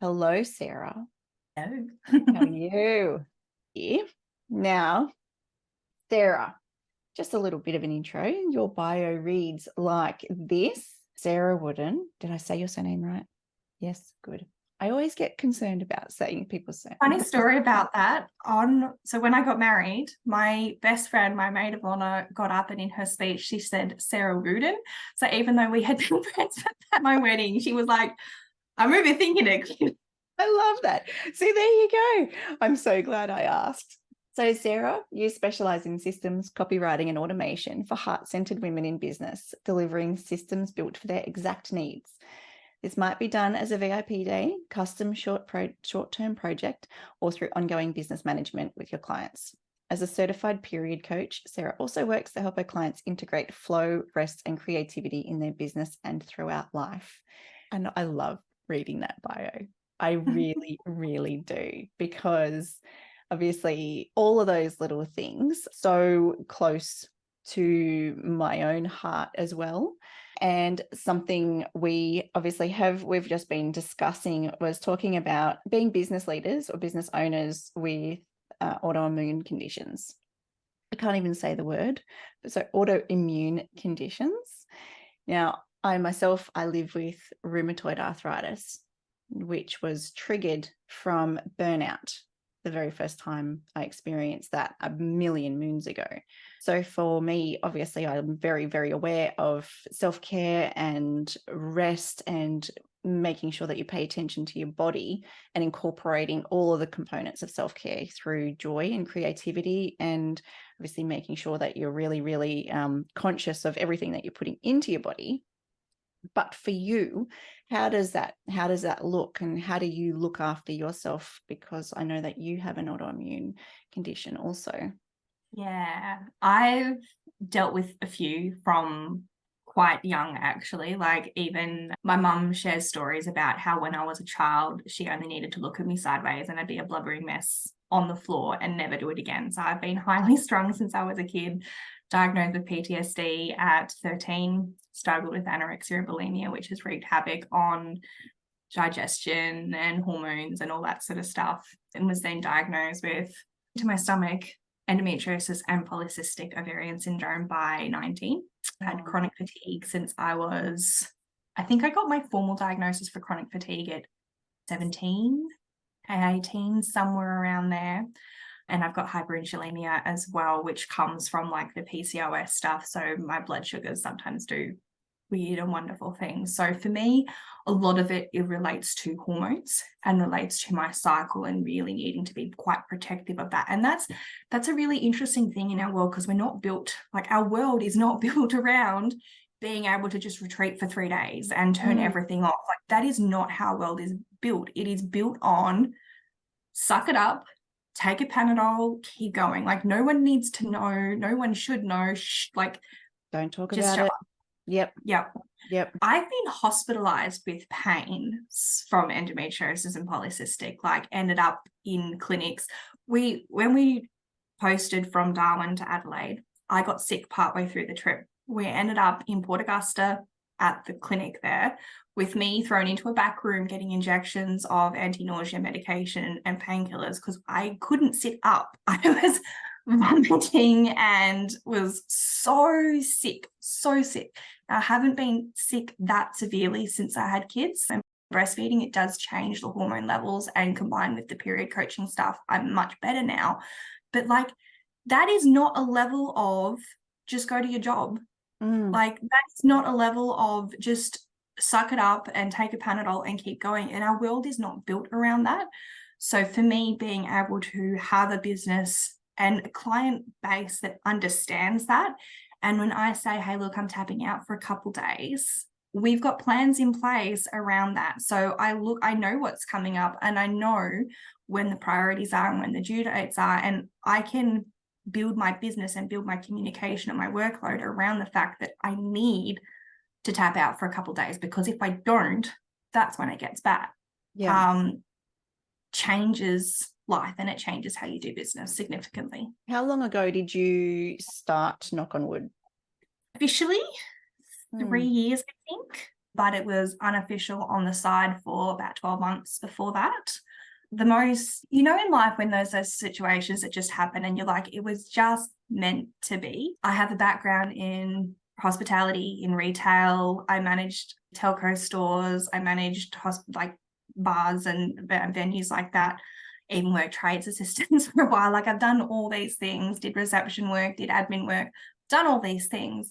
Hello, Sarah. No. How are you? Yeah. Now, Sarah, just a little bit of an intro. Your bio reads like this. Sarah Wooden. Did I say your surname right? Yes, good. I always get concerned about saying people's surnames. Funny story about that. So when I got married, my best friend, my maid of honor, got up and in her speech, she said Sarah Rudin. So even though we had been friends at my wedding, she was like, I'm overthinking it. I love that. See, there you go. I'm so glad I asked. So, Sarah, you specialize in systems, copywriting, and automation for heart-centered women in business, delivering systems built for their exact needs. This might be done as a VIP day, custom short-term project, or through ongoing business management with your clients. As a certified period coach, Sarah also works to help her clients integrate flow, rest, and creativity in their business and throughout life. And I love reading that bio. I really, really do, because obviously all of those little things so close to my own heart as well. And something we've just been discussing was talking about being business leaders or business owners with autoimmune conditions. I can't even say the word, but so autoimmune conditions. Now, I live with rheumatoid arthritis, which was triggered from burnout the very first time I experienced that a million moons ago. So for me, obviously, I'm very, very aware of self-care and rest and making sure that you pay attention to your body and incorporating all of the components of self-care through joy and creativity, and obviously making sure that you're really, really conscious of everything that you're putting into your body. But for you, how does that look, and how do you look after yourself? Because I know that you have an autoimmune condition also. Yeah, I've dealt with a few from quite young, actually. Like, even my mum shares stories about how when I was a child, she only needed to look at me sideways and I'd be a blubbering mess on the floor and never do it again. So I've been highly strung since I was a kid, diagnosed with PTSD at 13, struggled with anorexia and bulimia, which has wreaked havoc on digestion and hormones and all that sort of stuff, and was then diagnosed with, to my stomach, endometriosis and polycystic ovarian syndrome by 19. I had chronic fatigue since I think I got my formal diagnosis for chronic fatigue at 17, 18, somewhere around there. And I've got hyperinsulinemia as well, which comes from like the PCOS stuff. So my blood sugars sometimes do weird and wonderful things. So for me, a lot of it relates to hormones and relates to my cycle, and really needing to be quite protective of that. And that's a really interesting thing in our world, because we're not built, like, our world is not built around being able to just retreat for 3 days and turn everything off. Like, that is not how our world is built. It is built on suck it up, take a Panadol, keep going. Like, no one needs to know, no one should know, like, don't talk about it. Yep. I've been hospitalized with pain from endometriosis and polycystic, like, ended up in clinics. When we posted from Darwin to Adelaide, I got sick partway through the trip. We ended up in Port Augusta at the clinic there, with me thrown into a back room getting injections of anti-nausea medication and painkillers because I couldn't sit up. I was vomiting and was so sick. I haven't been sick that severely since I had kids. And breastfeeding, it does change the hormone levels, and combined with the period coaching stuff, I'm much better now. But like, that is not a level of just go to your job. Like, that's not a level of just suck it up and take a Panadol and keep going. And our world is not built around that. So for me, being able to have a business and a client base that understands that, and when I say, hey, look, I'm tapping out for a couple days, we've got plans in place around that. So I know what's coming up, and I know when the priorities are and when the due dates are, and I can build my business and build my communication and my workload around the fact that I need to tap out for a couple of days, because if I don't, that's when it gets bad. Changes life, and it changes how you do business significantly. How long ago did you start, knock on wood? Officially 3 years, I think. but it was unofficial on the side for about 12 months before that. The most, in life when there's those situations that just happen and you're like, it was just meant to be. I have a background in hospitality, in retail. I managed telco stores. I managed bars and venues like that. Even worked trades assistants for a while. Like I've done all these things, did reception work, did admin work, done all these things,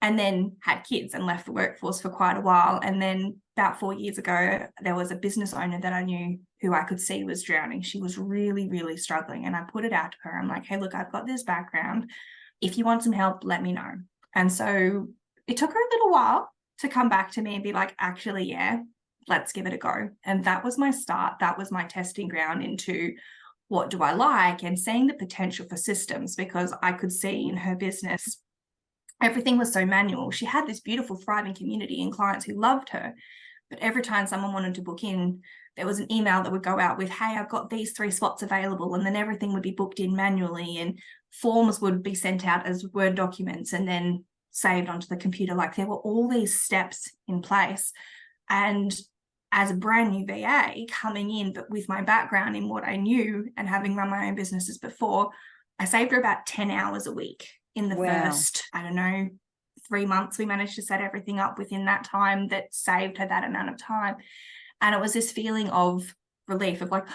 and then had kids and left the workforce for quite a while. And then about 4 years ago, there was a business owner that I knew who I could see was drowning. She was really, really struggling. And I put it out to her. I'm like, hey, look, I've got this background. If you want some help, let me know. And so it took her a little while to come back to me and be like, actually, yeah, let's give it a go. And that was my start. That was my testing ground into what do I like, and seeing the potential for systems, because I could see in her business, everything was so manual. She had this beautiful, thriving community and clients who loved her. But every time someone wanted to book in, there was an email that would go out with, hey, I've got these 3 slots available. And then everything would be booked in manually, and forms would be sent out as Word documents and then saved onto the computer. Like there were all these steps in place. And as a brand new VA coming in, but with my background in what I knew and having run my own businesses before, I saved her about 10 hours a week in the first, 3 months. We managed to set everything up within that time that saved her that amount of time. And it was this feeling of relief of like,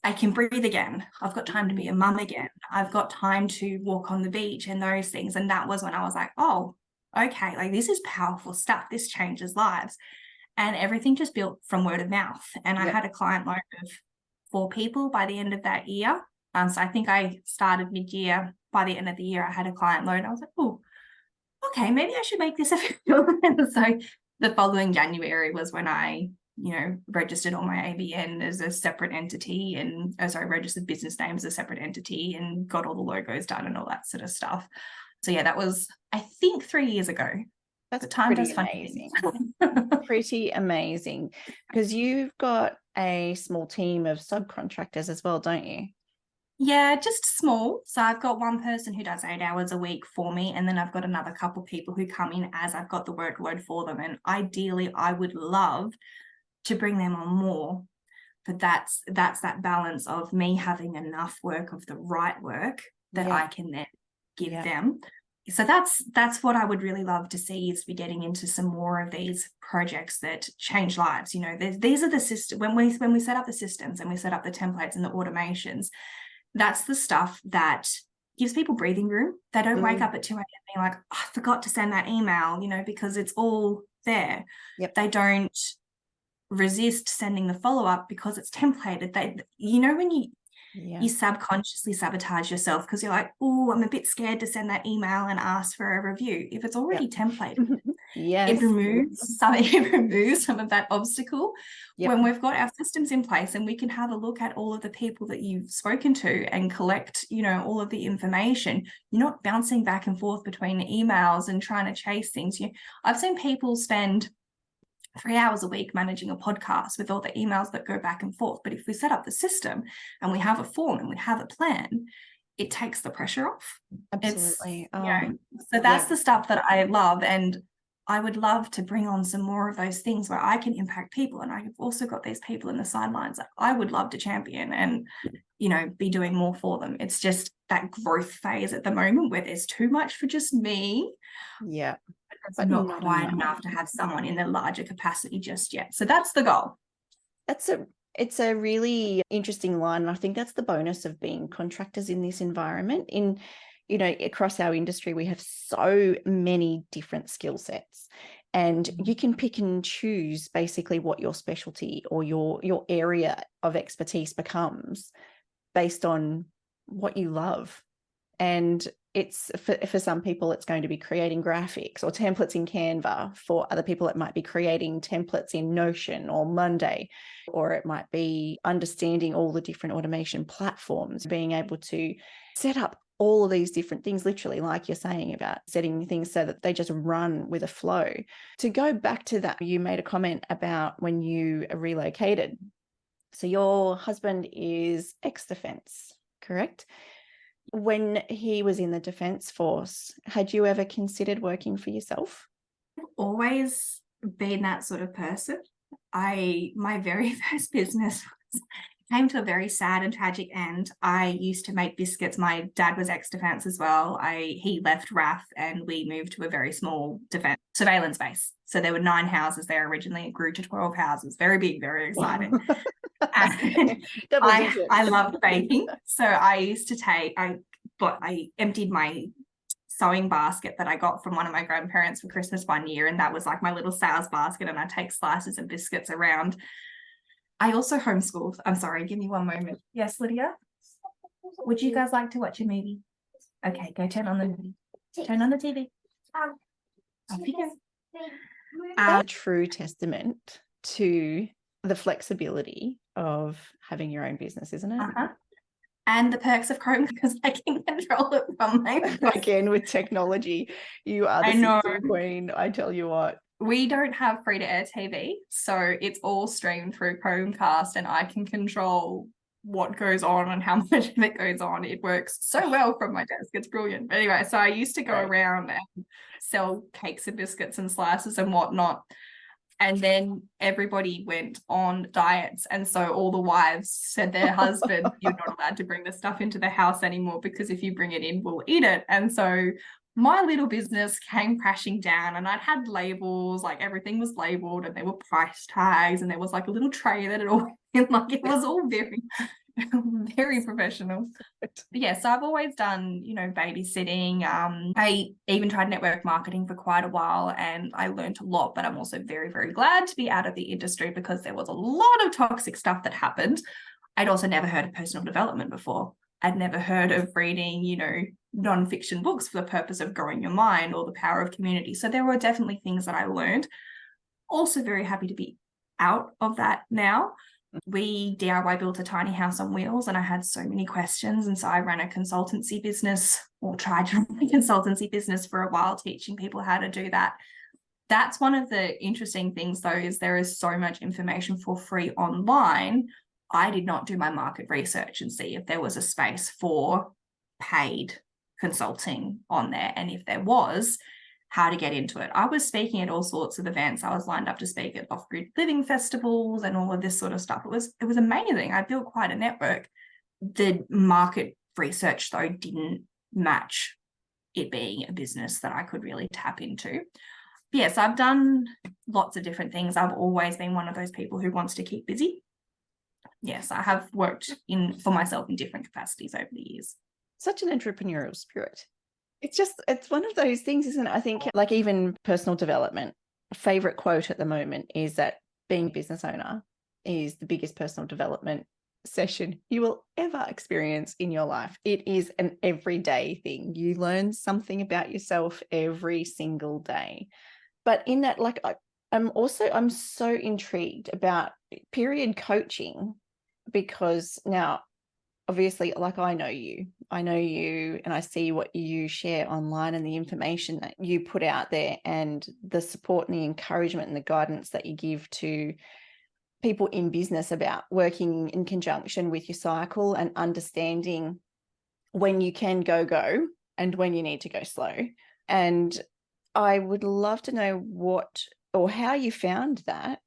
I can breathe again. I've got time to be a mum again. I've got time to walk on the beach and those things. And that was when I was like, oh, okay, like this is powerful stuff. This changes lives. And everything just built from word of mouth. And I had a client load of 4 people by the end of that year. So I think I started mid-year. By the end of the year, I had a client load. I was like, oh, okay, maybe I should make this official. And so the following January was when I, registered all my ABN as a separate entity, and registered business name as a separate entity, and got all the logos done and all that sort of stuff. So yeah, that was, I think, 3 years ago. That's pretty amazing. Pretty amazing, because you've got a small team of subcontractors as well, don't you? Yeah, just small. So I've got one person who does 8 hours a week for me, and then I've got another couple of people who come in as I've got the workload for them. And ideally, I would love to bring them on more, but that's that balance of me having enough work of the right work that I can then give them. So that's what I would really love to see, is be getting into some more of these projects that change lives. These are the systems. When we set up the systems and we set up the templates and the automations, that's the stuff that gives people breathing room. They don't wake up at 2 a.m. being like, oh, I forgot to send that email, because it's all there. They don't resist sending the follow-up because it's templated. When you subconsciously sabotage yourself because you're like, oh, I'm a bit scared to send that email and ask for a review. If it's already templated, it removes some of that obstacle. When we've got our systems in place and we can have a look at all of the people that you've spoken to and collect, all of the information, you're not bouncing back and forth between emails and trying to chase things. I've seen people spend 3 hours a week managing a podcast with all the emails that go back and forth. But if we set up the system and we have a form and we have a plan, it takes the pressure off. Absolutely. So that's the stuff that I love. And I would love to bring on some more of those things where I can impact people. And I've also got these people in the sidelines that I would love to champion and, be doing more for them. It's just that growth phase at the moment where there's too much for just me. Yeah. But not quite enough to have someone in a larger capacity just yet. So that's the goal. It's a really interesting line. And I think that's the bonus of being contractors in this environment. Across our industry, we have so many different skill sets, and you can pick and choose basically what your specialty or your area of expertise becomes based on what you love. And it's for some people, it's going to be creating graphics or templates in Canva. For other people, it might be creating templates in Notion or Monday, or it might be understanding all the different automation platforms, being able to set up all of these different things, literally, like you're saying about setting things so that they just run with a flow. To go back to that, you made a comment about when you relocated. So your husband is ex-defense, correct? When he was in the Defence Force, had you ever considered working for yourself? Always been that sort of person. My very first business came to a very sad and tragic end. I used to make biscuits. My dad was ex-defense as well. He left RAF and we moved to a very small defense surveillance base. So there were 9 houses there originally. It grew to 12 houses. Very big, very exciting. And I loved baking. So I used to I emptied my sewing basket that I got from one of my grandparents for Christmas one year, and that was like my little sales basket, and I take slices of biscuits around. I also homeschooled. I'm sorry, give me one moment. Yes, Lydia? Would you guys like to watch a movie? Okay, go turn on the movie. Turn on the TV. Off you go. A true testament to the flexibility of having your own business, isn't it? And the perks of Chrome, because I can control it from my phone. Again, with technology, you are the system queen, I tell you what. We don't have free-to-air TV, so it's all streamed through Chromecast, and I can control what goes on and how much of it goes on. It works so well from my desk. It's brilliant. But anyway, so I used to go around and sell cakes and biscuits and slices and whatnot. And then everybody went on diets. And so all the wives said their husband, you're not allowed to bring the stuff into the house anymore, because if you bring it in, we'll eat it. And so my little business came crashing down, and I'd had labels, like everything was labeled, and there were price tags, and there was like a little tray that it all in, like it was all very, very professional. But yeah, so I've always done, babysitting. I even tried network marketing for quite a while, and I learned a lot, but I'm also very, very glad to be out of the industry because there was a lot of toxic stuff that happened. I'd also never heard of personal development before. I'd never heard of reading, non-fiction books for the purpose of growing your mind or the power of community. So there were definitely things that I learned. Also very happy to be out of that now. We DIY built a tiny house on wheels, and I had so many questions. And so I ran a consultancy business, or tried to run a consultancy business for a while, teaching people how to do that. That's one of the interesting things, though, is there is so much information for free online. I did not do my market research and see if there was a space for paid consulting on there. And if there was, how to get into it. I was speaking at all sorts of events. I was lined up to speak at off-grid living festivals and all of this sort of stuff. It was amazing. I built quite a network. The market research, though, didn't match it being a business that I could really tap into. Yes, I've done lots of different things. I've always been one of those people who wants to keep busy. Yes, I have worked for myself in different capacities over the years. Such an entrepreneurial spirit. It's one of those things, isn't it? I think, like, even personal development, a favorite quote at the moment is that being a business owner is the biggest personal development session you will ever experience in your life. It is an everyday thing. You learn something about yourself every single day. But in that, like, I'm so intrigued about period coaching, because now, obviously, like, I know you and I see what you share online and the information that you put out there and the support and the encouragement and the guidance that you give to people in business about working in conjunction with your cycle and understanding when you can go and when you need to go slow. And I would love to know what or how you found that,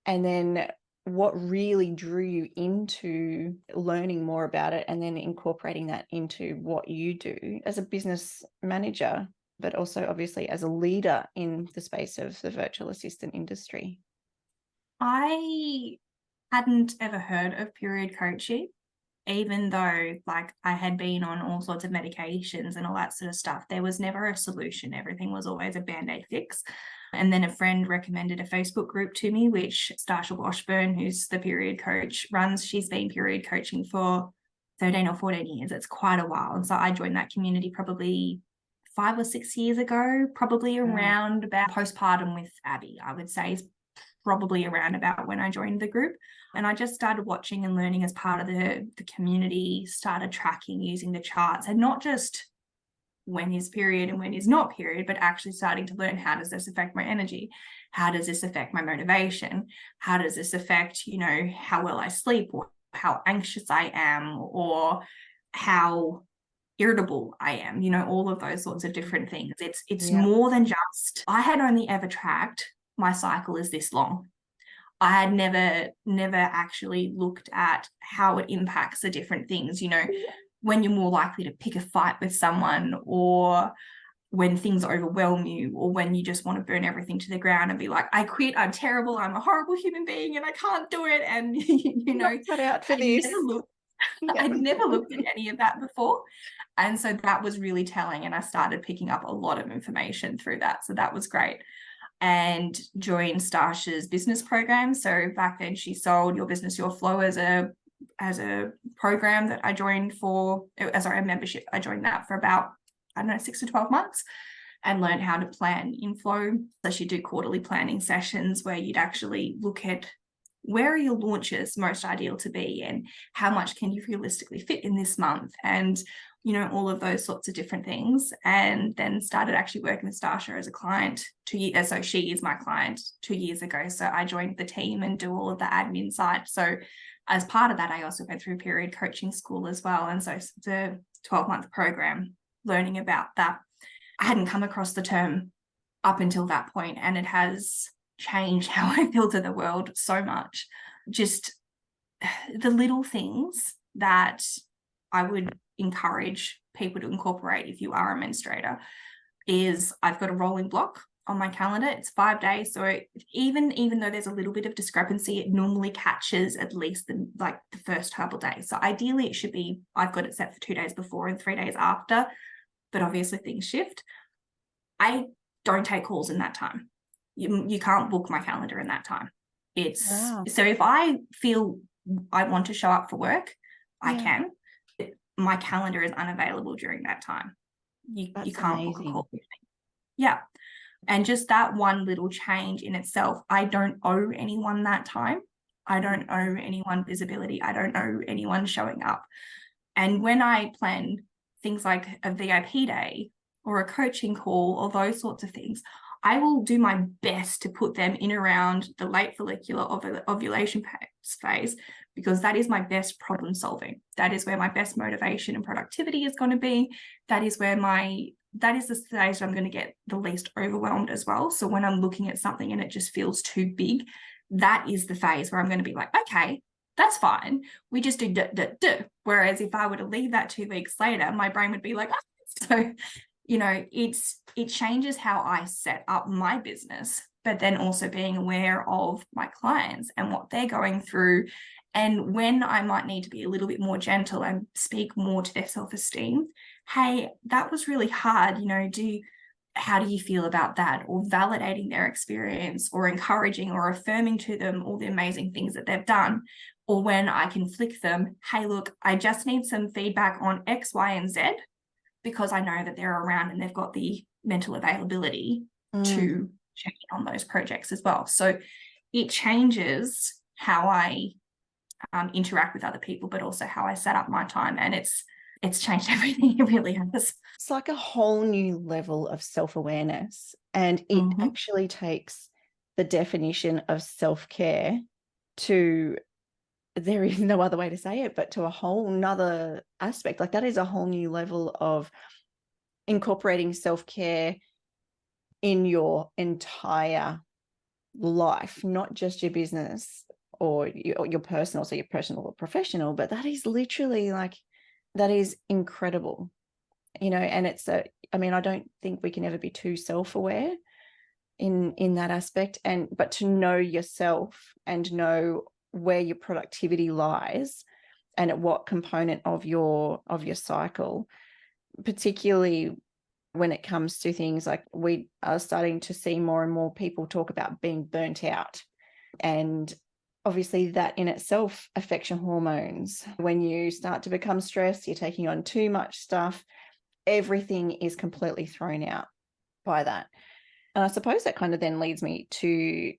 and then what really drew you into learning more about it and then incorporating that into what you do as a business manager, but also obviously as a leader in the space of the virtual assistant industry. I hadn't ever heard of period coaching, even though, like, I had been on all sorts of medications and all that sort of stuff. There was never a solution. Everything was always a Band-Aid fix. And then a friend recommended a Facebook group to me, which Starsha Washburn, who's the period coach, runs. She's been period coaching for 13 or 14 years. It's quite a while. And so I joined that community probably 5 or 6 years ago, probably around about postpartum with Abby, I would say, is probably around about when I joined the group. And I just started watching and learning as part of the community, started tracking using the charts, and not just when is period and when is not period, but actually starting to learn, how does this affect my energy? How does this affect my motivation? How does this affect, how well I sleep, or how anxious I am, or how irritable I am, all of those sorts of different things. It's more than just, I had only ever tracked my cycle is this long. I had never actually looked at how it impacts the different things, you know, when you're more likely to pick a fight with someone, or when things overwhelm you, or when you just want to burn everything to the ground and be like, I quit, I'm terrible, I'm a horrible human being and I can't do it. And, you know, Not cut out for this. I'd never looked at any of that before. And so that was really telling. And I started picking up a lot of information through that. So that was great. And joined Stasha's business program. So back then she sold Your Business, Your Flow as a program that I joined for, as a membership. I joined that for about, I don't know, 6 to 12 months, and learned how to plan inflow. So she'd do quarterly planning sessions where you'd actually look at where are your launches most ideal to be, and how much can you realistically fit in this month, and you know, all of those sorts of different things. And then started actually working with Stasha as a client 2 years. So she is my client 2 years ago. So I joined the team and do all of the admin side. So as part of that, I also went through period coaching school as well. And so it's a 12-month program learning about that. I hadn't come across the term up until that point, and it has changed how I feel to the world so much. Just the little things that I would encourage people to incorporate if you are a menstruator is, I've got a rolling block on my calendar. It's 5 days. So even though there's a little bit of discrepancy, it normally catches at least the first couple of days. So ideally it should be, I've got it set for 2 days before and 3 days after, but obviously things shift. I don't take calls in that time. You can't book my calendar in that time. Wow. So if I feel I want to show up for work, I can. My calendar is unavailable during that time. You can't book a call with me. Yeah. And just that one little change in itself, I don't owe anyone that time. I don't owe anyone visibility. I don't owe anyone showing up. And when I plan things like a VIP day or a coaching call or those sorts of things, I will do my best to put them in around the late follicular ovulation phase, because that is my best problem solving. That is where my best motivation and productivity is going to be. That is the stage I'm going to get the least overwhelmed as well. So when I'm looking at something and it just feels too big, that is the phase where I'm going to be like, okay, that's fine. We just do. Whereas if I were to leave that 2 weeks later, my brain would be like, oh. So, you know, it changes how I set up my business, but then also being aware of my clients and what they're going through, and when I might need to be a little bit more gentle and speak more to their self-esteem. Hey, that was really hard, you know, how do you feel about that? Or validating their experience, or encouraging or affirming to them all the amazing things that they've done. Or when I can flick them, hey, look, I just need some feedback on X, Y, and Z, because I know that they're around and they've got the mental availability to check in on those projects as well. So it changes how I interact with other people, but also how I set up my time. And it's changed everything. It really has. It's like a whole new level of self-awareness, and it actually takes the definition of self-care to, there is no other way to say it, but to a whole nother aspect. Like, that is a whole new level of incorporating self-care in your entire life, not just your business or your personal, so your personal or professional, but that is literally like, that is incredible, you know. And I mean, I don't think we can ever be too self-aware in that aspect, but to know yourself and know where your productivity lies and at what component of your cycle, particularly when it comes to things like, we are starting to see more and more people talk about being burnt out. And obviously that in itself affects your hormones. When you start to become stressed, you're taking on too much stuff, everything is completely thrown out by that. And I suppose that kind of then leads me to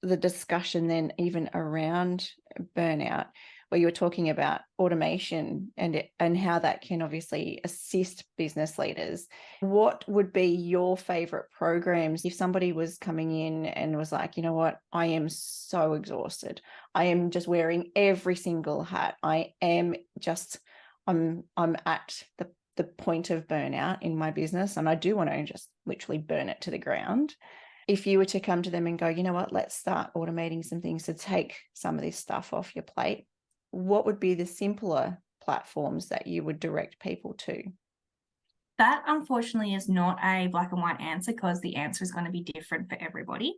the discussion then even around burnout, where you were talking about automation and how that can obviously assist business leaders. What would be your favorite programs if somebody was coming in and was like, you know what, I am so exhausted, I am just wearing every single hat, I'm at the point of burnout in my business, and I do want to just literally burn it to the ground. If you were to come to them and go, you know what, let's start automating some things to take some of this stuff off your plate, what would be the simpler platforms that you would direct people to? That unfortunately is not a black and white answer, because the answer is going to be different for everybody.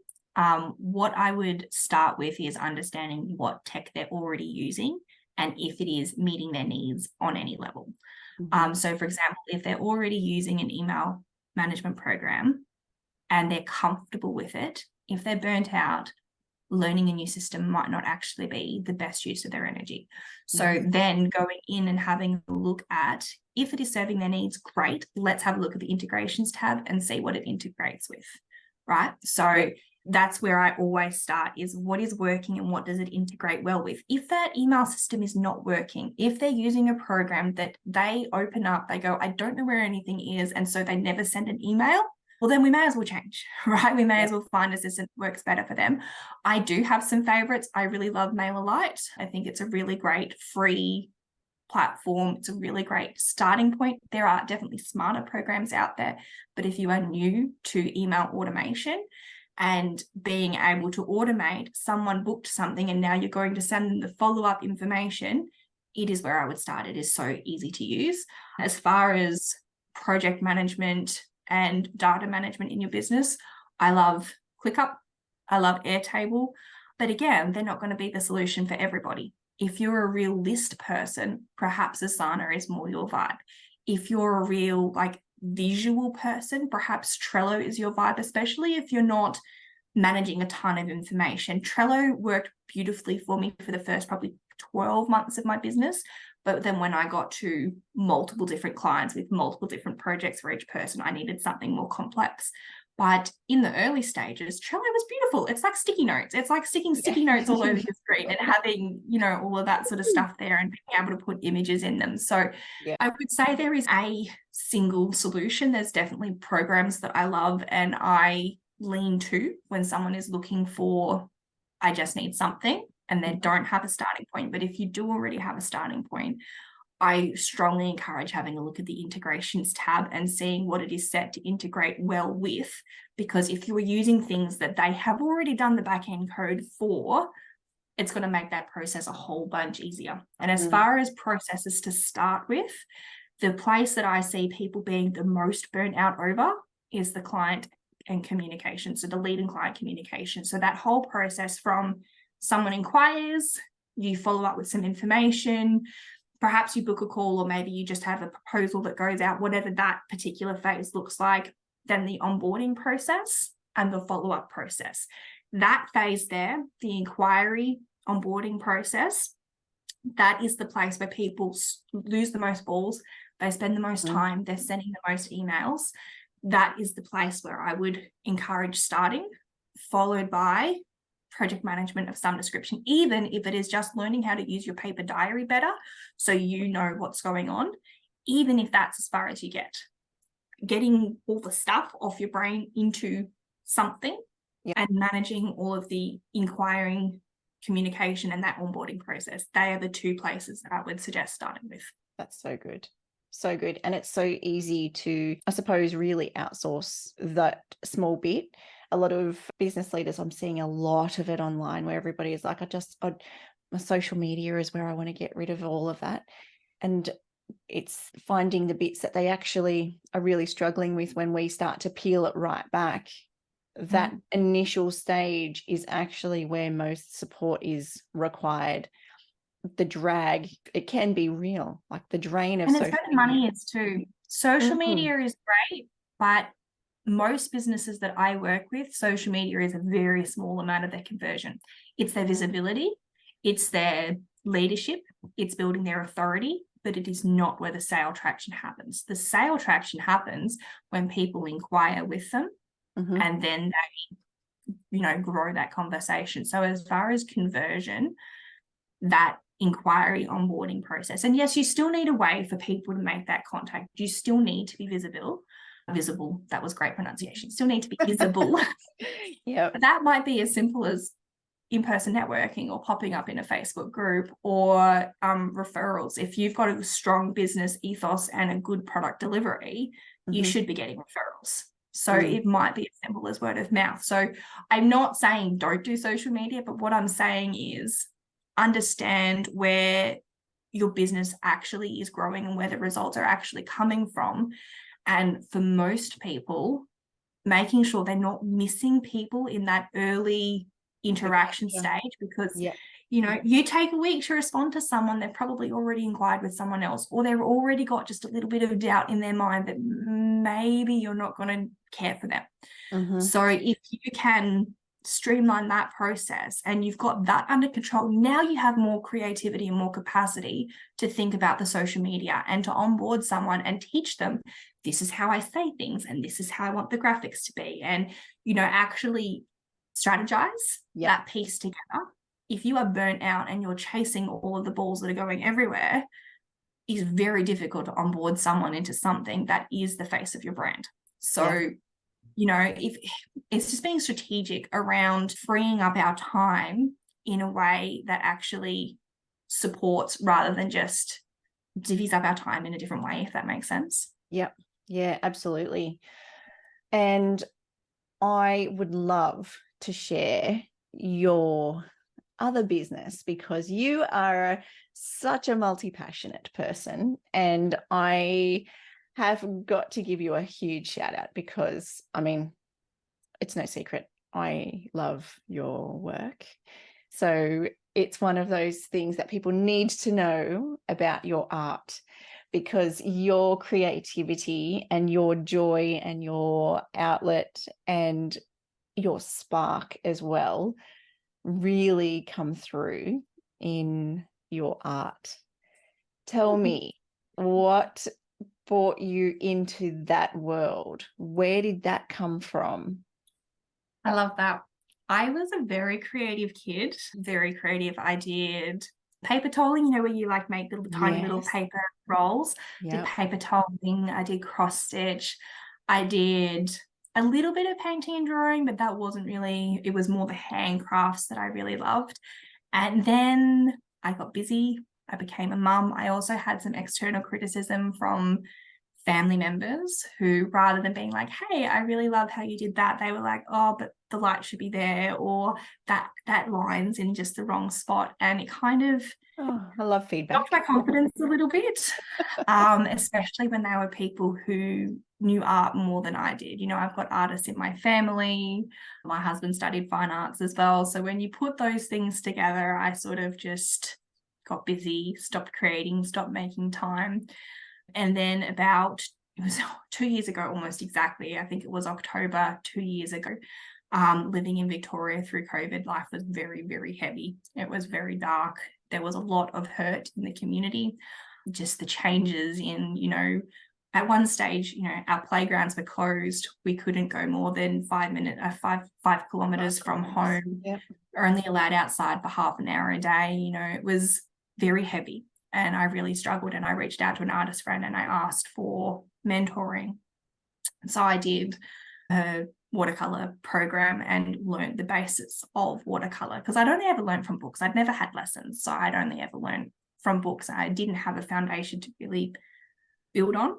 What I would start with is understanding what tech they're already using and if it is meeting their needs on any level. So for example, if they're already using an email management program and they're comfortable with it, if they're burnt out, learning a new system might not actually be the best use of their energy. So then going in and having a look at, if it is serving their needs, great, let's have a look at the integrations tab and see what it integrates with, right? So that's where I always start, is what is working and what does it integrate well with. If that email system is not working, if they're using a program that they open up, they go, I don't know where anything is, and so they never send an email, well, then we may as well change, right? We may as well find a system that works better for them. I do have some favorites. I really love MailerLite. I think it's a really great free platform. It's a really great starting point. There are definitely smarter programs out there, but if you are new to email automation and being able to automate, someone booked something and now you're going to send them the follow-up information, it is where I would start. It is so easy to use. As far as project management and data management in your business, I love ClickUp, I love Airtable, but again, they're not going to be the solution for everybody. If you're a real list person, perhaps Asana is more your vibe. If you're a real visual person, perhaps Trello is your vibe, especially if you're not managing a ton of information. Trello worked beautifully for me for the first probably 12 months of my business. But then when I got to multiple different clients with multiple different projects for each person, I needed something more complex. But in the early stages, Trello was beautiful. It's like sticky notes. It's like sticking sticky notes all over your screen and having, all of that sort of stuff there and being able to put images in them. So I would say there is a single solution. There's definitely programs that I love and I lean to when someone is looking for, I just need something, and they don't have a starting point. But if you do already have a starting point, I strongly encourage having a look at the integrations tab and seeing what it is set to integrate well with, because if you are using things that they have already done the back-end code for, it's going to make that process a whole bunch easier. And as far as processes to start with, the place that I see people being the most burnt out over is the client and communication. So the lead and client communication. So that whole process from someone inquires, you follow up with some information, perhaps you book a call, or maybe you just have a proposal that goes out, whatever that particular phase looks like, then the onboarding process and the follow-up process. That phase there, the inquiry onboarding process, that is the place where people lose the most balls, they spend the most time, they're sending the most emails. That is the place where I would encourage starting, followed by project management of some description, even if it is just learning how to use your paper diary better so you know what's going on, even if that's as far as you get. Getting all the stuff off your brain into something and managing all of the inquiring, communication and that onboarding process. They are the two places that I would suggest starting with. That's so good. So good. And it's so easy to, I suppose, really outsource that small bit. A lot of business leaders, I'm seeing a lot of it online where everybody is like, my social media is where I want to get rid of all of that. And it's finding the bits that they actually are really struggling with when we start to peel it right back. That initial stage is actually where most support is required. The drag, it can be real, like the drain of social media. And it's where the money is too. Social media is great, but most businesses that I work with, social media is a very small amount of their conversion. It's their visibility, it's their leadership, it's building their authority, but it is not where the sale traction happens. The sale traction happens when people inquire with them and then they, grow that conversation. So as far as conversion, that inquiry onboarding process, and yes, you still need a way for people to make that contact. You still need to be visible, that was great pronunciation, still need to be visible. That might be as simple as in-person networking or popping up in a Facebook group, or referrals. If you've got a strong business ethos and a good product delivery, you should be getting referrals. So it might be as simple as word of mouth. So I'm not saying don't do social media, but what I'm saying is understand where your business actually is growing and where the results are actually coming from. And for most people, making sure they're not missing people in that early interaction stage, because you take a week to respond to someone, they're probably already inquired with someone else, or they've already got just a little bit of doubt in their mind that maybe you're not going to care for them. So if you can streamline that process and you've got that under control, now you have more creativity and more capacity to think about the social media and to onboard someone and teach them, this is how I say things and this is how I want the graphics to be, and actually strategize that piece together. If you are burnt out and you're chasing all of the balls that are going everywhere, it's very difficult to onboard someone into something that is the face of your brand. So if it's just being strategic around freeing up our time in a way that actually supports rather than just divvies up our time in a different way, if that makes sense. Yep. Yeah, absolutely. And I would love to share your other business, because you are such a multi-passionate person, and I have got to give you a huge shout out because, I mean, it's no secret, I love your work. So it's one of those things that people need to know about your art, because your creativity and your joy and your outlet and your spark as well really come through in your art. Tell me, what brought you into that world? Where did that come from? I love that. I was a very creative kid, very creative. I did paper tolling, where you like make little tiny little paper rolls. Did paper tolling, I did cross stitch, I did a little bit of painting and drawing, but that wasn't really, it was more the handcrafts that I really loved. And then I got busy, I became a mum. I also had some external criticism from family members who, rather than being like, hey, I really love how you did that, they were like, oh, but the light should be there, or that line's in just the wrong spot. And it kind of, I love feedback, knocked my confidence a little bit, especially when they were people who knew art more than I did. I've got artists in my family. My husband studied fine arts as well. So when you put those things together, I sort of just got busy, stopped creating, stopped making time. And then it was 2 years ago, almost exactly, I think it was October 2 years ago, living in Victoria through COVID, life was very, very heavy. It was very dark. There was a lot of hurt in the community. Just the changes in, at one stage, our playgrounds were closed. We couldn't go more than 5 kilometers from home. We're only allowed outside for half an hour a day. It was very heavy. And I really struggled, and I reached out to an artist friend and I asked for mentoring. So I did a watercolor program and learned the basics of watercolor, because I'd only ever learned from books. I'd never had lessons. So I'd only ever learned from books. I didn't have a foundation to really build on.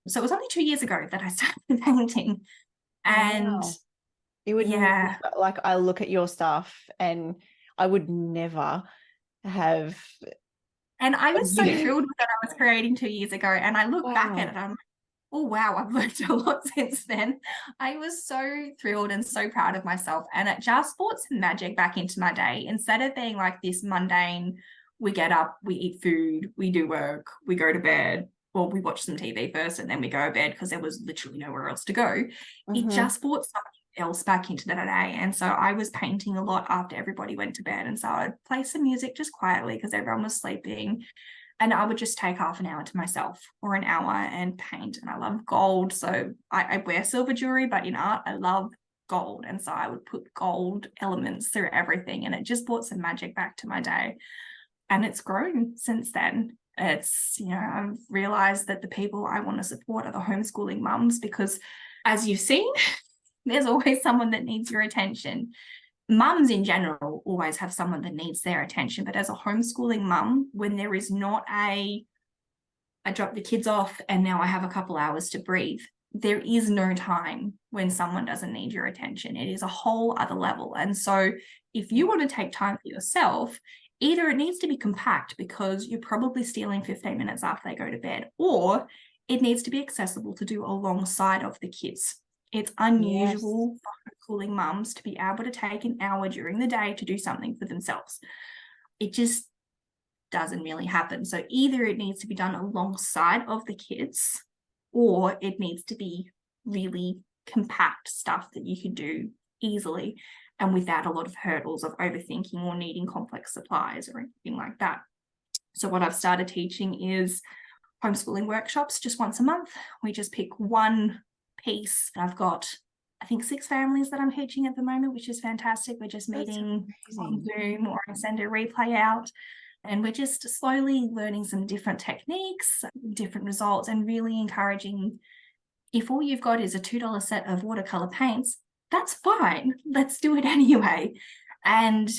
So it was only 2 years ago that I started painting. And you would like, I look at your stuff and I would never have. And I was so thrilled with what I was creating 2 years ago. And I look back at it, I'm like, oh, wow, I've learned a lot since then. I was so thrilled and so proud of myself. And it just brought some magic back into my day. Instead of being like this mundane, we get up, we eat food, we do work, we go to bed, or we watch some TV first and then we go to bed because there was literally nowhere else to go. It just brought something else back into the day. And so I was painting a lot after everybody went to bed, and so I'd play some music just quietly because everyone was sleeping, and I would just take half an hour to myself or an hour and paint. And I love gold, so I wear silver jewelry, but in art I love gold, and so I would put gold elements through everything, and it just brought some magic back to my day. And it's grown since then. It's, I've realized that the people I want to support are the homeschooling mums, because as you've seen, there's always someone that needs your attention. Mums in general always have someone that needs their attention, but as a homeschooling mum, when there is not I drop the kids off and now I have a couple hours to breathe, there is no time when someone doesn't need your attention. It is a whole other level. And so if you want to take time for yourself, either it needs to be compact because you're probably stealing 15 minutes after they go to bed, or it needs to be accessible to do alongside of the kids. It's unusual for homeschooling mums to be able to take an hour during the day to do something for themselves. It just doesn't really happen. So either it needs to be done alongside of the kids, or it needs to be really compact stuff that you can do easily and without a lot of hurdles of overthinking or needing complex supplies or anything like that. So what I've started teaching is homeschooling workshops just once a month. We just pick one piece. I've got, I think, 6 families that I'm teaching at the moment, which is fantastic. We're just meeting on Zoom, or I send a replay out. And we're just slowly learning some different techniques, different results, and really encouraging, if all you've got is a $2 set of watercolor paints, that's fine. Let's do it anyway. And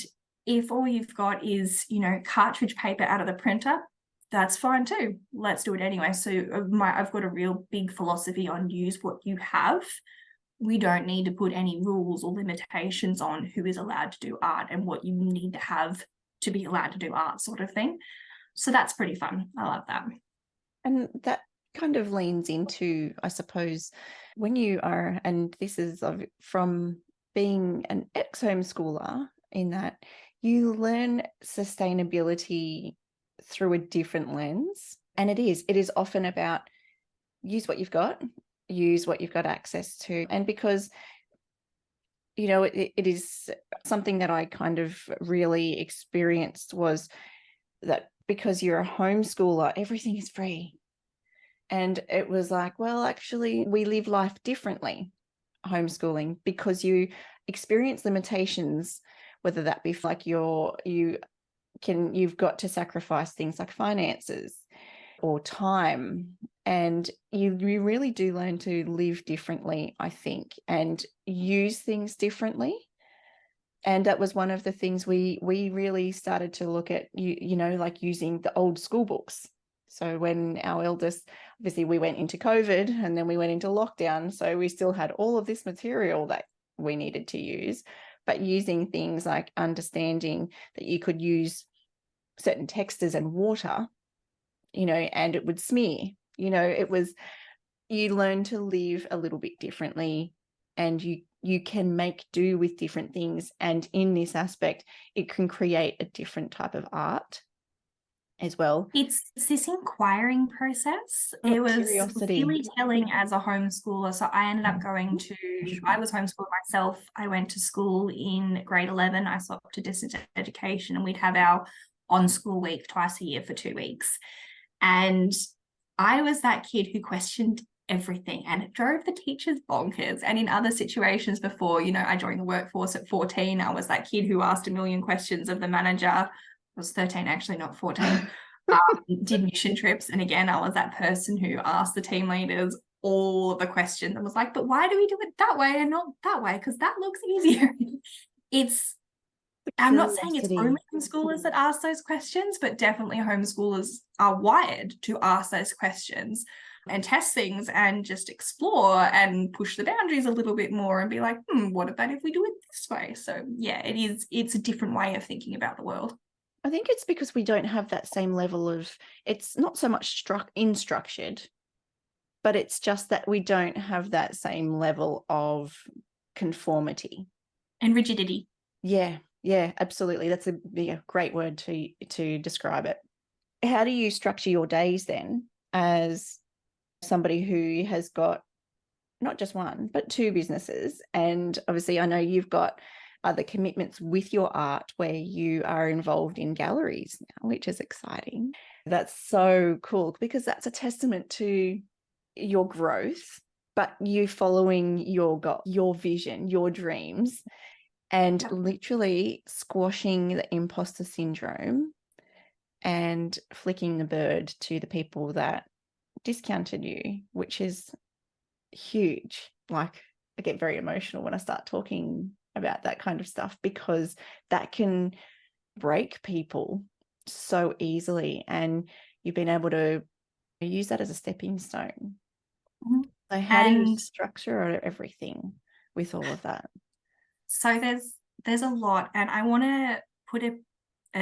if all you've got is, cartridge paper out of the printer, that's fine too. Let's do it anyway. So I've got a real big philosophy on use what you have. We don't need to put any rules or limitations on who is allowed to do art and what you need to have to be allowed to do art, sort of thing. So that's pretty fun. I love that. And that kind of leans into, I suppose, when you are, and this is from being an ex-homeschooler, in that you learn sustainability through a different lens. And it is often about use what you've got access to. And because it is something that I kind of really experienced, was that because you're a homeschooler, everything is free. And it was like, well, actually, we live life differently, homeschooling, because you experience limitations, whether that be like you've got to sacrifice things like finances or time. And you really do learn to live differently, I think, and use things differently. And that was one of the things we really started to look at, like using the old school books. So when our eldest, obviously we went into COVID and then we went into lockdown, so we still had all of this material that we needed to use, but using things like understanding that you could use certain textures and water, and it would smear. You learn to live a little bit differently, and you can make do with different things. And in this aspect, it can create a different type of art as well. It's this inquiring process. It was curiosity. really telling as a homeschooler. So I ended up I was homeschooled myself. I went to school in grade 11. I swapped to distance education, and we'd have our on-school week twice a year for 2 weeks. And I was that kid who questioned everything, and it drove the teachers bonkers. And in other situations before, I joined the workforce at 14. I was that kid who asked a million questions of the manager. I was 13, actually, not 14. Did mission trips. And again, I was that person who asked the team leaders all of the questions and was like, but why do we do it that way and not that way? Because that looks easier. I'm not saying it's only homeschoolers that ask those questions, but definitely homeschoolers are wired to ask those questions and test things and just explore and push the boundaries a little bit more and be like, what about if we do it this way? So yeah, it's a different way of thinking about the world. I think it's because we don't have that same level of, it's not so much structured, but it's just that we don't have that same level of conformity. And rigidity. Yeah, absolutely. That's a great word to describe it. How do you structure your days then, as somebody who has got not just one, but 2 businesses? And obviously I know you've got other commitments with your art where you are involved in galleries now, which is exciting. That's so cool, because that's a testament to your growth, but you following your goal, your vision, your dreams, and literally squashing the imposter syndrome and flicking the bird to the people that discounted you, which is huge. Like, I get very emotional when I start talking about that kind of stuff, because that can break people so easily, and you've been able to use that as a stepping stone. So how do you And structure everything with all of that? so there's a lot, and I want to put a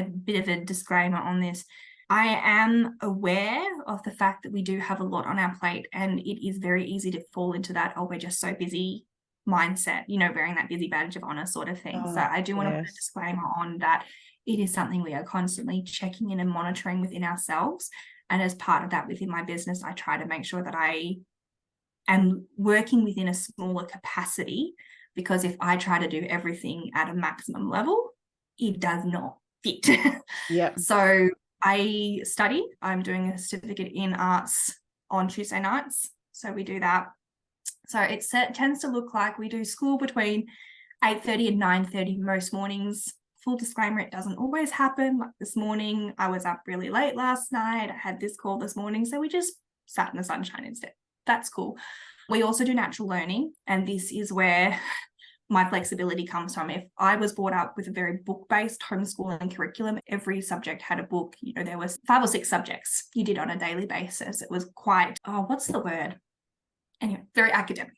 bit of a disclaimer on this. I am aware of the fact that we do have a lot on our plate, and it is very easy to fall into that, oh, we're just so busy mindset, wearing that busy badge of honor sort of thing. So I do want to put a disclaimer on that. It is something we are constantly checking in and monitoring within ourselves. And as part of that within my business, I try to make sure that I am working within a smaller capacity, because if I try to do everything at a maximum level, it does not fit. Yeah. So I study. I'm doing a certificate in arts on Tuesday nights. So we do that. So it tends to look like we do school between 8:30 and 9:30 most mornings. Full disclaimer, it doesn't always happen. Like this morning, I was up really late last night. I had this call this morning. So we just sat in the sunshine instead. That's cool. We also do natural learning. And this is where my flexibility comes from. If I was brought up with a very book-based homeschooling curriculum, every subject had a book. There was 5 or 6 subjects you did on a daily basis. It was quite, what's the word? Anyway, very academic.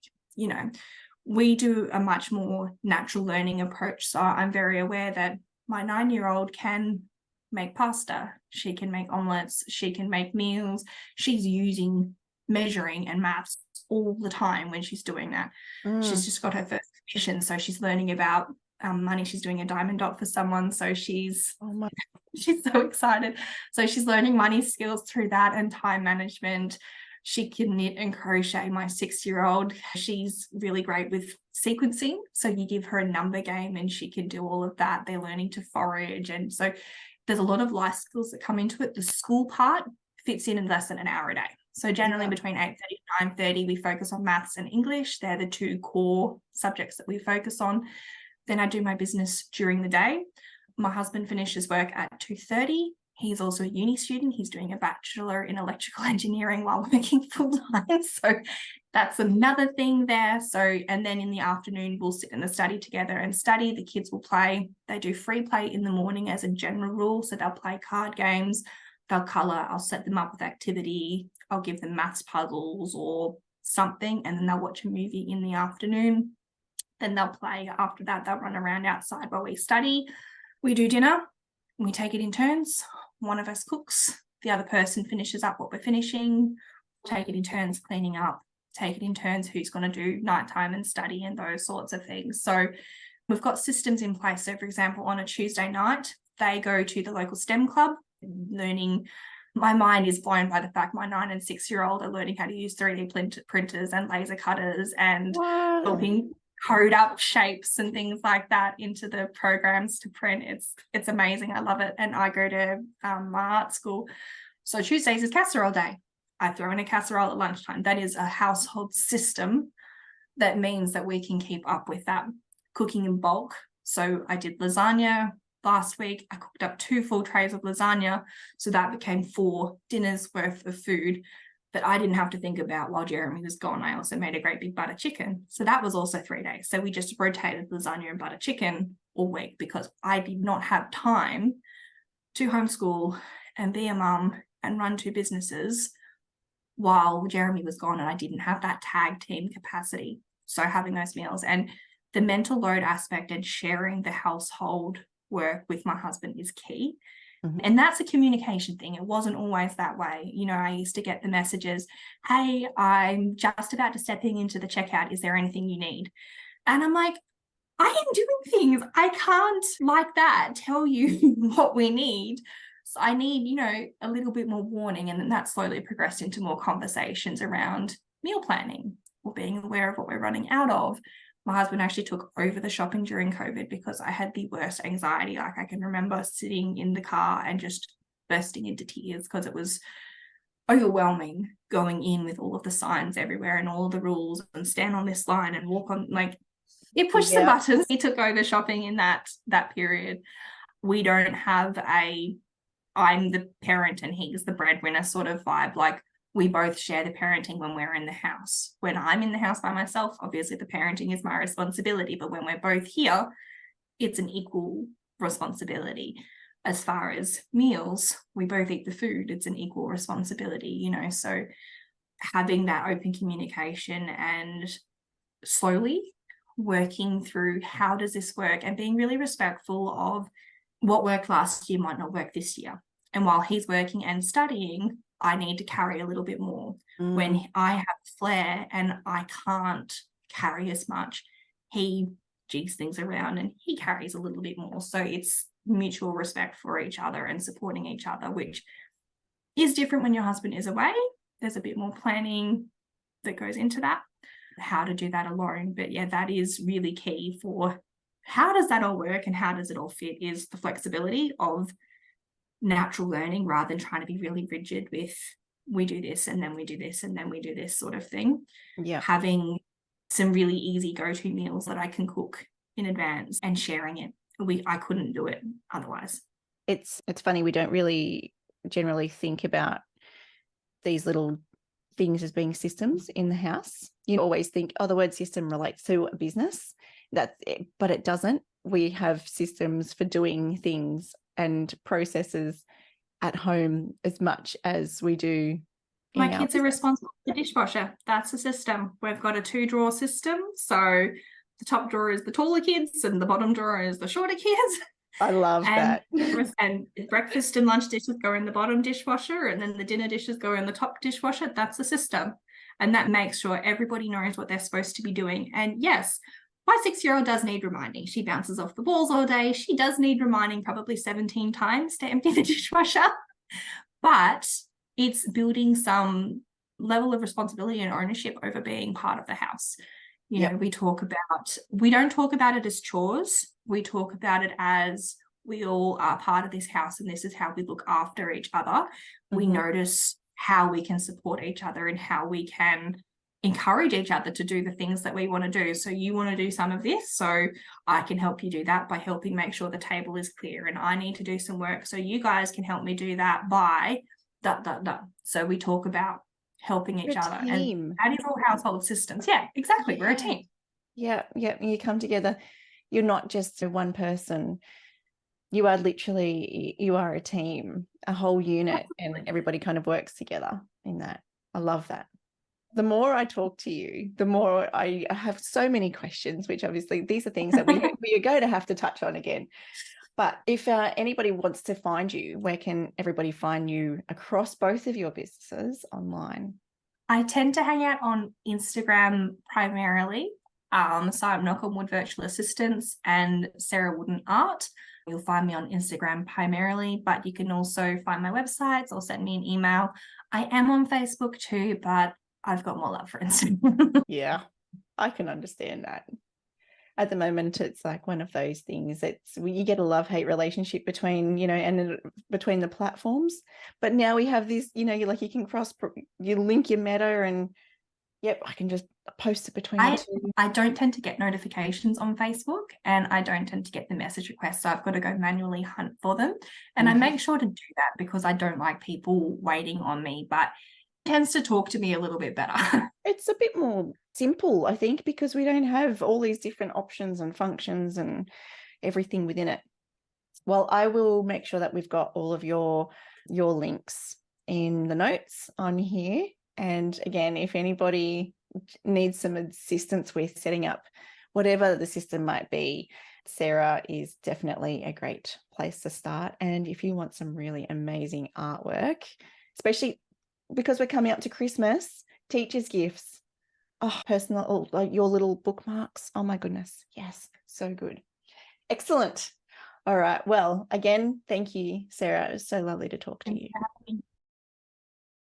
We do a much more natural learning approach. So I'm very aware that my 9-year-old can make pasta. She can make omelets. She can make meals. She's using measuring and maths all the time when she's doing that. She's just got her first commission, so she's learning about money. She's doing a diamond dot for someone, so she's so excited. So she's learning money skills through that and time management. She can knit and crochet. My 6-year-old, she's really great with sequencing. So you give her a number game and she can do all of that. They're learning to forage. And so there's a lot of life skills that come into it. The school part fits in less than an hour a day. So generally between 8:30 and 9:30, we focus on maths and English. They're the 2 core subjects that we focus on. Then I do my business during the day. My husband finishes work at 2:30. He's also a uni student. He's doing a bachelor in electrical engineering while working full-time. So that's another thing there. So, and then in the afternoon, we'll sit in the study together and study. The kids will play. They do free play in the morning as a general rule. So they'll play card games, they'll colour, I'll set them up with activity, I'll give them maths puzzles or something, and then they'll watch a movie in the afternoon. Then they'll play. After that, they'll run around outside while we study. We do dinner. We take it in turns. One of us cooks, the other person finishes up what we're finishing, take it in turns cleaning up, take it in turns who's going to do nighttime and study and those sorts of things. So we've got systems in place. So for example, on a Tuesday night, they go to the local STEM club, learning. My mind is blown by the fact my 9 and 6-year-old are learning how to use 3D printers and laser cutters and helping code up shapes and things like that into the programs to print. It's amazing. I love it. And I go to my art school. So Tuesdays is casserole day. I throw in a casserole at lunchtime. That is a household system that means that we can keep up with that cooking in bulk. So I did lasagna last week. I cooked up 2 full trays of lasagna. So that became 4 dinners worth of food that I didn't have to think about while Jeremy was gone. I also made a great big butter chicken. So that was also 3 days. So we just rotated lasagna and butter chicken all week because I did not have time to homeschool and be a mum and run 2 businesses while Jeremy was gone, and I didn't have that tag team capacity. So having those meals and the mental load aspect and sharing the household work with my husband is key. And that's a communication thing. It wasn't always that way. I used to get the messages, hey, I'm just about to stepping into the checkout. Is there anything you need? And I'm like, I am doing things. I can't like that tell you what we need. So I need, a little bit more warning. And then that slowly progressed into more conversations around meal planning or being aware of what we're running out of. My husband actually took over the shopping during COVID because I had the worst anxiety. Like I can remember sitting in the car and just bursting into tears because it was overwhelming going in with all of the signs everywhere and all the rules and stand on this line and walk on, like it pushed some buttons. He took over shopping in that period. We don't have I'm the parent and he's the breadwinner sort of vibe. Like we both share the parenting when we're in the house. When I'm in the house by myself, obviously the parenting is my responsibility, but when we're both here, it's an equal responsibility. As far as meals, we both eat the food. It's an equal responsibility, so having that open communication and slowly working through how does this work, and being really respectful of what worked last year might not work this year. And while he's working and studying, I need to carry a little bit more. When I have flair and I can't carry as much, he jigs things around and he carries a little bit more. So it's mutual respect for each other and supporting each other, which is different when your husband is away. There's a bit more planning that goes into that, how to do that alone. But yeah, that is really key for how does that all work and how does it all fit, is the flexibility of natural learning rather than trying to be really rigid with we do this and then we do this and then we do this sort of thing. Yeah. Having some really easy go-to meals that I can cook in advance and sharing it. I couldn't do it otherwise. It's funny, we don't really generally think about these little things as being systems in the house. You always think, oh, the word system relates to a business. That's it, but it doesn't. We have systems for doing things and processes at home as much as we do. My kids are responsible for the dishwasher. That's a system. We've got a 2-drawer system. So the top drawer is the taller kids and the bottom drawer is the shorter kids. I love that. And breakfast and lunch dishes go in the bottom dishwasher, and then the dinner dishes go in the top dishwasher. That's a system. And that makes sure everybody knows what they're supposed to be doing. And yes, my 6-year-old does need reminding. She bounces off the balls all day. She does need reminding probably 17 times to empty the dishwasher. But it's building some level of responsibility and ownership over being part of the house. You know, we don't talk about it as chores. We talk about it as we all are part of this house and this is how we look after each other. We notice how we can support each other and how we can encourage each other to do the things that we want to do. So you want to do some of this, so I can help you do that by helping make sure the table is clear, and I need to do some work, so you guys can help me do that by ... So we talk about helping each other, and that is all household systems. Yeah, exactly. We're a team. Yeah. You come together. You're not just one person. You are a team, a whole unit. Absolutely. And everybody kind of works together in that. I love that. The more I talk to you, the more I have so many questions, which obviously these are things that we are going to have to touch on again. But if anybody wants to find you, where can everybody find you across both of your businesses online? I tend to hang out on Instagram primarily. So I'm Knock on Wood Virtual Assistants and Sarah Wooden Art. You'll find me on Instagram primarily, but you can also find my websites or send me an email. I am on Facebook too, but I've got more love for Instagram. Yeah, I can understand that. At the moment, it's like one of those things. You get a love-hate relationship between, and between the platforms. But now we have this, you can you link your Meta, and I can just post it between the two. I don't tend to get notifications on Facebook, and I don't tend to get the message requests. So I've got to go manually hunt for them. And I make sure to do that because I don't like people waiting on me, but it tends to talk to me a little bit better. It's a bit more simple, I think, because we don't have all these different options and functions and everything within it. Well, I will make sure that we've got all of your links in the notes on here. And again, if anybody needs some assistance with setting up whatever the system might be, Sarah is definitely a great place to start. And if you want some really amazing artwork, especially because we're coming up to Christmas, teachers' gifts, personal, like your little bookmarks. Oh my goodness. Yes. So good. Excellent. All right. Well, again, thank you, Sarah. It was so lovely to talk to you.